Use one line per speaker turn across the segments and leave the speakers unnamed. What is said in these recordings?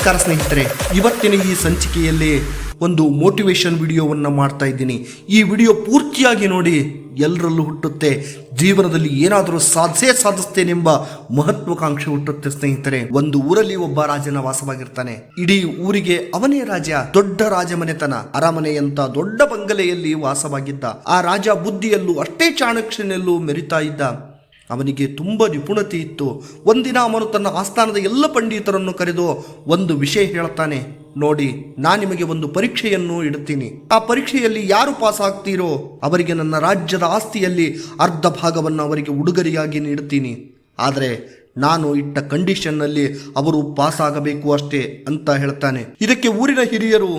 ನಮಸ್ಕಾರ ಸ್ನೇಹಿತರೆ, ಇವತ್ತಿನ ಈ ಸಂಚಿಕೆಯಲ್ಲಿ ಒಂದು ಮೋಟಿವೇಶನ್ ವಿಡಿಯೋವನ್ನು ಮಾಡ್ತಾ ಇದ್ದೀನಿ. ಈ ವಿಡಿಯೋ ಪೂರ್ತಿಯಾಗಿ ನೋಡಿ, ಎಲ್ಲರಲ್ಲೂ ಹುಟ್ಟುತ್ತೆ ಜೀವನದಲ್ಲಿ ಏನಾದರೂ ಸಾಧಿಸ್ತೇನೆಂಬ ಮಹತ್ವಾಕಾಂಕ್ಷೆ ಹುಟ್ಟುತ್ತೆ. ಸ್ನೇಹಿತರೆ, ಒಂದು ಊರಲ್ಲಿ ಒಬ್ಬ ರಾಜನ ವಾಸವಾಗಿರ್ತಾನೆ. ಇಡೀ ಊರಿಗೆ ಅವನೇ ರಾಜ. ದೊಡ್ಡ ರಾಜಮನೆತನ, ಅರಮನೆಯಂತ ದೊಡ್ಡ ಬಂಗಲೆಯಲ್ಲಿ ವಾಸವಾಗಿದ್ದ ಆ ರಾಜ ಬುದ್ಧಿಯಲ್ಲೂ ಅಷ್ಟೇ ಚಾಣಕ್ಷನಲ್ಲೂ ಮೆರಿತಾ ಇದ್ದ. ಅವನಿಗೆ ತುಂಬ ನಿಪುಣತೆ ಇತ್ತು. ಒಂದಿನ ಅವನು ತನ್ನ ಆಸ್ಥಾನದ ಎಲ್ಲ ಪಂಡಿತರನ್ನು ಕರೆದು ಒಂದು ವಿಷಯ ಹೇಳ್ತಾನೆ. ನೋಡಿ, ನಾನು ನಿಮಗೆ ಒಂದು ಪರೀಕ್ಷೆಯನ್ನು ಇಡುತ್ತೀನಿ. ಆ ಪರೀಕ್ಷೆಯಲ್ಲಿ ಯಾರು ಪಾಸ್ ಆಗ್ತೀರೋ ಅವರಿಗೆ ನನ್ನ ರಾಜ್ಯದ ಆಸ್ತಿಯಲ್ಲಿ ಅರ್ಧ ಭಾಗವನ್ನು ಅವರಿಗೆ ಉಡುಗೊರೆಯಾಗಿ ನೀಡುತ್ತೀನಿ. ಆದರೆ ನಾನು ಇಟ್ಟ ಕಂಡೀಷನ್ನಲ್ಲಿ ಅವರು ಪಾಸ್ ಆಗಬೇಕು ಅಷ್ಟೇ ಅಂತ ಹೇಳ್ತಾನೆ. ಇದಕ್ಕೆ ಊರಿನ ಹಿರಿಯರು,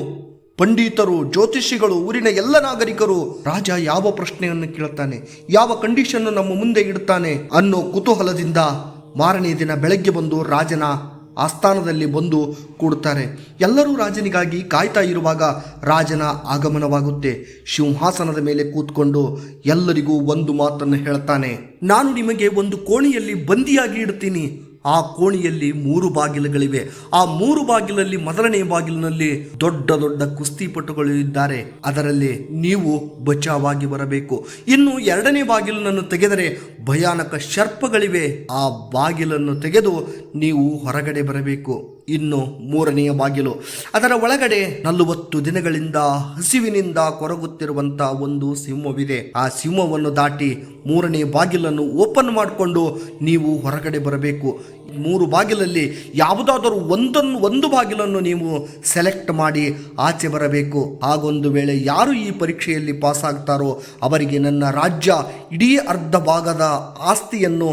ಪಂಡಿತರು, ಜ್ಯೋತಿಷಿಗಳು, ಊರಿನ ಎಲ್ಲ ನಾಗರಿಕರು ರಾಜ ಯಾವ ಪ್ರಶ್ನೆಯನ್ನು ಕೇಳ್ತಾನೆ, ಯಾವ ಕಂಡೀಷನ್ ನಮ್ಮ ಮುಂದೆ ಇಡ್ತಾನೆ ಅನ್ನೋ ಕುತೂಹಲದಿಂದ ಮಾರನೇ ದಿನ ಬೆಳಗ್ಗೆ ಬಂದು ರಾಜನ ಆಸ್ಥಾನದಲ್ಲಿ ಬಂದು ಕೂಡುತ್ತಾರೆ. ಎಲ್ಲರೂ ರಾಜನಿಗಾಗಿ ಕಾಯ್ತಾ ಇರುವಾಗ ರಾಜನ ಆಗಮನವಾಗುತ್ತೆ. ಸಿಂಹಾಸನದ ಮೇಲೆ ಕೂತ್ಕೊಂಡು ಎಲ್ಲರಿಗೂ ಒಂದು ಮಾತನ್ನು ಹೇಳ್ತಾನೆ. ನಾನು ನಿಮಗೆ ಒಂದು ಕೋಣೆಯಲ್ಲಿ ಬಂದಿಯಾಗಿ ಇಡ್ತೀನಿ. ಆ ಕೋಣೆಯಲ್ಲಿ 3 ಬಾಗಿಲುಗಳಿವೆ. ಆ 3 ಬಾಗಿಲಲ್ಲಿ ಮೊದಲನೇ ಬಾಗಿಲಿನಲ್ಲಿ ದೊಡ್ಡ ದೊಡ್ಡ ಕುಸ್ತಿಪಟುಗಳು ಇದ್ದಾರೆ. ಅದರಲ್ಲಿ ನೀವು ಬಚಾವಾಗಿ ಬರಬೇಕು. ಇನ್ನು 2ನೇ ಬಾಗಿಲನ್ನು ತೆಗೆದರೆ ಭಯಾನಕ ಸರ್ಪಗಳಿವೆ. ಆ ಬಾಗಿಲನ್ನು ತೆಗೆದು ನೀವು ಹೊರಗಡೆ ಬರಬೇಕು. ಇನ್ನು 3ನೆಯ ಬಾಗಿಲು, ಅದರ ಒಳಗಡೆ 40 ದಿನಗಳಿಂದ ಹಸಿವಿನಿಂದ ಕೊರಗುತ್ತಿರುವಂತ ಒಂದು ಸಿಂಹವಿದೆ. ಆ ಸಿಂಹವನ್ನು ದಾಟಿ 3ನೇ ಬಾಗಿಲನ್ನು ಓಪನ್ ಮಾಡಿಕೊಂಡು ನೀವು ಹೊರಗಡೆ ಬರಬೇಕು. 3 ಬಾಗಿಲಲ್ಲಿ ಯಾವುದಾದರೂ ಒಂದು ಬಾಗಿಲನ್ನು ನೀವು ಸೆಲೆಕ್ಟ್ ಮಾಡಿ ಆಚೆ ಬರಬೇಕು. ಹಾಗೊಂದು ವೇಳೆ ಯಾರು ಈ ಪರೀಕ್ಷೆಯಲ್ಲಿ ಪಾಸ್ ಆಗ್ತಾರೋ ಅವರಿಗೆ ನನ್ನ ರಾಜ್ಯ ಇಡೀ ಅರ್ಧ ಭಾಗದ ಆಸ್ತಿಯನ್ನು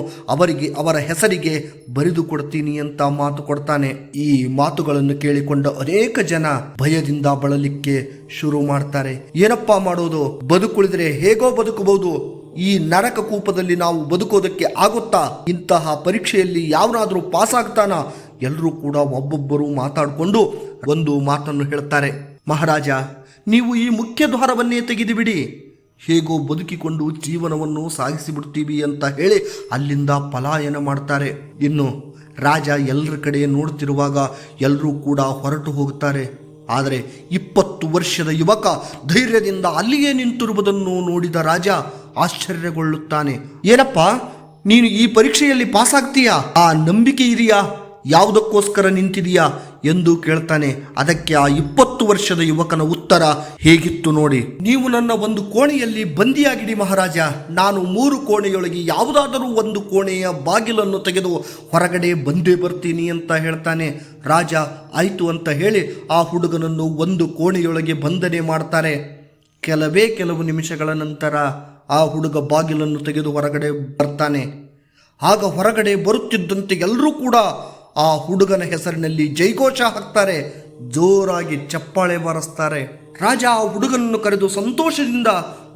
ಅವರ ಹೆಸರಿಗೆ ಬರೆದು ಕೊಡ್ತೀನಿ ಅಂತ ಮಾತು ಕೊಡ್ತಾನೆ. ಈ ಮಾತುಗಳನ್ನು ಕೇಳಿಕೊಂಡ ಅನೇಕ ಜನ ಭಯದಿಂದ ಬಳಲಿಕ್ಕೆ ಶುರು ಮಾಡ್ತಾರೆ. ಏನಪ್ಪಾ ಮಾಡೋದು? ಬದುಕುಳಿದ್ರೆ ಹೇಗೋ ಬದುಕಬಹುದು. ಈ ನರಕ ಕೂಪದಲ್ಲಿ ನಾವು ಬದುಕೋದಕ್ಕೆ ಆಗುತ್ತಾ? ಇಂತಹ ಪರೀಕ್ಷೆಯಲ್ಲಿ ಯಾವನಾದರೂ ಪಾಸ್ ಆಗ್ತಾನ? ಎಲ್ಲರೂ ಕೂಡ ಒಬ್ಬೊಬ್ಬರು ಮಾತಾಡಿಕೊಂಡು ಒಂದು ಮಾತನ್ನು ಹೇಳ್ತಾರೆ. ಮಹಾರಾಜ, ನೀವು ಈ ಮುಖ್ಯ ದ್ವಾರವನ್ನೇ ತೆಗೆದುಬಿಡಿ, ಹೇಗೋ ಬದುಕಿಕೊಂಡು ಜೀವನವನ್ನು ಸಾಗಿಸಿಬಿಡ್ತೀವಿ ಅಂತ ಹೇಳಿ ಅಲ್ಲಿಂದ ಪಲಾಯನ ಮಾಡ್ತಾರೆ. ಇನ್ನು ರಾಜ ಎಲ್ಲರ ಕಡೆ ನೋಡ್ತಿರುವಾಗ ಎಲ್ಲರೂ ಕೂಡ ಹೊರಟು ಹೋಗ್ತಾರೆ. ಆದರೆ 20 ವರ್ಷದ ಯುವಕ ಧೈರ್ಯದಿಂದ ಅಲ್ಲಿಯೇ ನಿಂತಿರುವುದನ್ನು ನೋಡಿದ ರಾಜ ಆಶ್ಚರ್ಯಗೊಳ್ಳುತ್ತಾನೆ. ಏನಪ್ಪ, ನೀನು ಈ ಪರೀಕ್ಷೆಯಲ್ಲಿ ಪಾಸ್ ಆಗ್ತೀಯಾ? ಆ ನಂಬಿಕೆ ಇದೆಯಾ? ಯಾವುದಕ್ಕೋಸ್ಕರ ನಿಂತಿದೆಯಾ ಎಂದು ಕೇಳ್ತಾನೆ. ಅದಕ್ಕೆ ಆ 20 ವರ್ಷದ ಯುವಕನ ಉತ್ತರ ಹೇಗಿತ್ತು ನೋಡಿ. ನೀವು ನನ್ನ ಒಂದು ಕೋಣೆಯಲ್ಲಿ ಬಂದಿಯಾಗಿಡಿ ಮಹಾರಾಜ. ನಾನು 3 ಕೋಣೆಯೊಳಗೆ ಯಾವುದಾದರೂ ಒಂದು ಕೋಣೆಯ ಬಾಗಿಲನ್ನು ತೆಗೆದು ಹೊರಗಡೆ ಬಂದೇ ಬರ್ತೀನಿ ಅಂತ ಹೇಳ್ತಾನೆ. ರಾಜ ಆಯ್ತು ಅಂತ ಹೇಳಿ ಆ ಹುಡುಗನನ್ನು ಒಂದು ಕೋಣೆಯೊಳಗೆ ಬಂಧನೆ ಮಾಡ್ತಾರೆ. ಕೆಲವು ನಿಮಿಷಗಳ ನಂತರ ಆ ಹುಡುಗ ಬಾಗಿಲನ್ನು ತೆಗೆದು ಹೊರಗಡೆ ಬರ್ತಾನೆ. ಆಗ ಹೊರಗಡೆ ಬರುತ್ತಿದ್ದಂತೆ ಎಲ್ಲರೂ ಕೂಡ ಆ ಹುಡುಗನ ಹೆಸರಿನಲ್ಲಿ ಜೈಘೋಷ ಹಾಕ್ತಾರೆ, ಜೋರಾಗಿ ಚಪ್ಪಾಳೆ ಬಾರಿಸ್ತಾರೆ. ರಾಜ ಆ ಹುಡುಗನನ್ನು ಕರೆದು ಸಂತೋಷದಿಂದ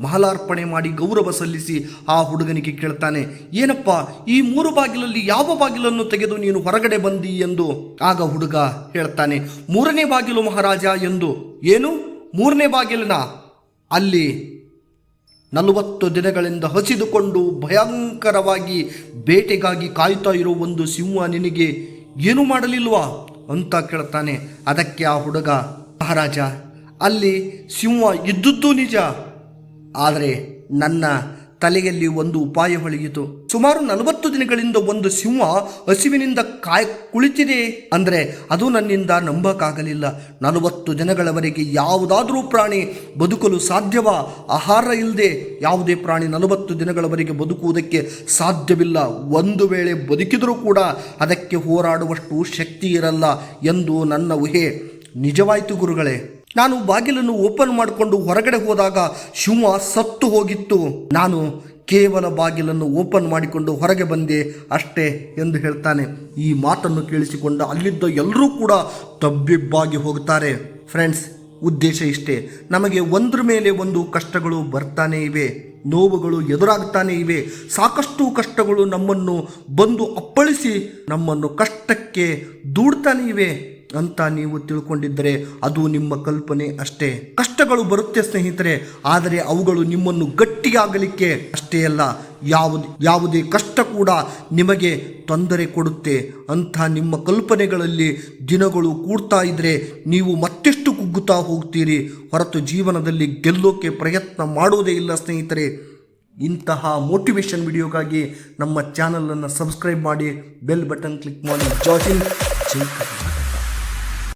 ಮಹಾಲಾರ್ಪಣೆ ಮಾಡಿ ಗೌರವ ಸಲ್ಲಿಸಿ ಆ ಹುಡುಗನಿಗೆ ಕೇಳ್ತಾನೆ, ಏನಪ್ಪ, ಈ 3 ಬಾಗಿಲಲ್ಲಿ ಯಾವ ಬಾಗಿಲನ್ನು ತೆಗೆದು ನೀನು ಹೊರಗಡೆ ಬಂದಿ ಎಂದು. ಆಗ ಹುಡುಗ ಹೇಳ್ತಾನೆ, 3ನೇ ಬಾಗಿಲು ಮಹಾರಾಜ ಎಂದು. ಏನು 3ನೇ ಬಾಗಿಲಿನ? ಅಲ್ಲಿ 40 ದಿನಗಳಿಂದ ಹಸಿದುಕೊಂಡು ಭಯಂಕರವಾಗಿ ಬೇಟೆಗಾಗಿ ಕಾಯ್ತಾ ಇರೋ ಒಂದು ಸಿಂಹ ನಿನಗೆ ಏನು ಮಾಡಲಿಲ್ವಾ ಅಂತ ಕೇಳ್ತಾನೆ. ಅದಕ್ಕೆ ಆ ಹುಡುಗ, ಮಹಾರಾಜ, ಅಲ್ಲಿ ಸಿಂಹ ಇದ್ದದ್ದು ನಿಜ, ಆದರೆ ನನ್ನ ತಲೆಯಲ್ಲಿ ಒಂದು ಉಪಾಯ ಹೊಳೆಯಿತು. ಸುಮಾರು 40 ದಿನಗಳಿಂದ ಒಂದು ಸಿಂಹ ಹಸಿವಿನಿಂದ ಕುಳಿತಿದೆ ಅಂದರೆ ಅದು ನನ್ನಿಂದ ನಂಬಕ್ಕಾಗಲಿಲ್ಲ. 40 ದಿನಗಳವರೆಗೆ ಯಾವುದಾದ್ರೂ ಪ್ರಾಣಿ ಬದುಕಲು ಸಾಧ್ಯವಾ? ಆಹಾರ ಇಲ್ಲದೆ ಯಾವುದೇ ಪ್ರಾಣಿ 40 ದಿನಗಳವರೆಗೆ ಬದುಕುವುದಕ್ಕೆ ಸಾಧ್ಯವಿಲ್ಲ. ಒಂದು ವೇಳೆ ಬದುಕಿದರೂ ಕೂಡ ಅದಕ್ಕೆ ಹೋರಾಡುವಷ್ಟು ಶಕ್ತಿ ಇರಲ್ಲ ಎಂದು ನನ್ನ ಊಹೆ ನಿಜವಾಯಿತು ಗುರುಗಳೇ. ನಾನು ಬಾಗಿಲನ್ನು ಓಪನ್ ಮಾಡಿಕೊಂಡು ಹೊರಗಡೆ ಹೋದಾಗ ಸಿಂಹ ಸತ್ತು ಹೋಗಿತ್ತು. ನಾನು ಕೇವಲ ಬಾಗಿಲನ್ನು ಓಪನ್ ಮಾಡಿಕೊಂಡು ಹೊರಗೆ ಬಂದೆ ಅಷ್ಟೇ ಎಂದು ಹೇಳ್ತಾನೆ. ಈ ಮಾತನ್ನು ಕೇಳಿಸಿಕೊಂಡ ಅಲ್ಲಿದ್ದ ಎಲ್ಲರೂ ಕೂಡ ತಬ್ಬಿಬ್ಬಾಗಿ ಹೋಗ್ತಾರೆ. ಫ್ರೆಂಡ್ಸ್, ಉದ್ದೇಶ ಇಷ್ಟೇ, ನಮಗೆ ಒಂದ್ರ ಮೇಲೆ ಒಂದು ಕಷ್ಟಗಳು ಬರ್ತಾನೆ ಇವೆ, ನೋವುಗಳು ಎದುರಾಗ್ತಾನೆ ಇವೆ. ಸಾಕಷ್ಟು ಕಷ್ಟಗಳು ನಮ್ಮನ್ನು ಬಂದು ಅಪ್ಪಳಿಸಿ ನಮ್ಮನ್ನು ಕಷ್ಟಕ್ಕೆ ದೂಡ್ತಾನೆ ಇವೆ. ಅಂತ ನೀವು ತಿಳ್ಕೊಂಡಿದ್ದರೆ ಅದು ನಿಮ್ಮ ಕಲ್ಪನೆ ಅಷ್ಟೇ. ಕಷ್ಟಗಳು ಬರುತ್ತೆ ಸ್ನೇಹಿತರೆ, ಆದರೆ ಅವುಗಳು ನಿಮ್ಮನ್ನು ಗಟ್ಟಿಯಾಗಲಿಕ್ಕೆ ಅಷ್ಟೇ ಅಲ್ಲ, ಯಾವುದೇ ಕಷ್ಟ ಕೂಡ ನಿಮಗೆ ತೊಂದರೆ ಕೊಡುತ್ತೆ ಅಂತ ನಿಮ್ಮ ಕಲ್ಪನೆಗಳಲ್ಲಿ ದಿನಗಳು ಕೂಡ್ತಾ ಇದ್ರೆ ನೀವು ಮತ್ತೆಷ್ಟು ಕುಗ್ಗುತ್ತಾ ಹೋಗ್ತೀರಿ ಹೊರತು ಜೀವನದಲ್ಲಿ ಗೆಲ್ಲೋಕೆ ಪ್ರಯತ್ನ ಮಾಡೋದೇ ಇಲ್ಲ ಸ್ನೇಹಿತರೆ. ಇಂತಹ ಮೋಟಿವೇಶನ್ ವಿಡಿಯೋಗಾಗಿ ನಮ್ಮ ಚಾನಲನ್ನು ಸಬ್ಸ್ಕ್ರೈಬ್ ಮಾಡಿ, ಬೆಲ್ ಬಟನ್ ಕ್ಲಿಕ್ ಮಾಡಿ. ಜೈ ಹಿಂದ್, ಜೈ ಕರ್ನಾಟಕ.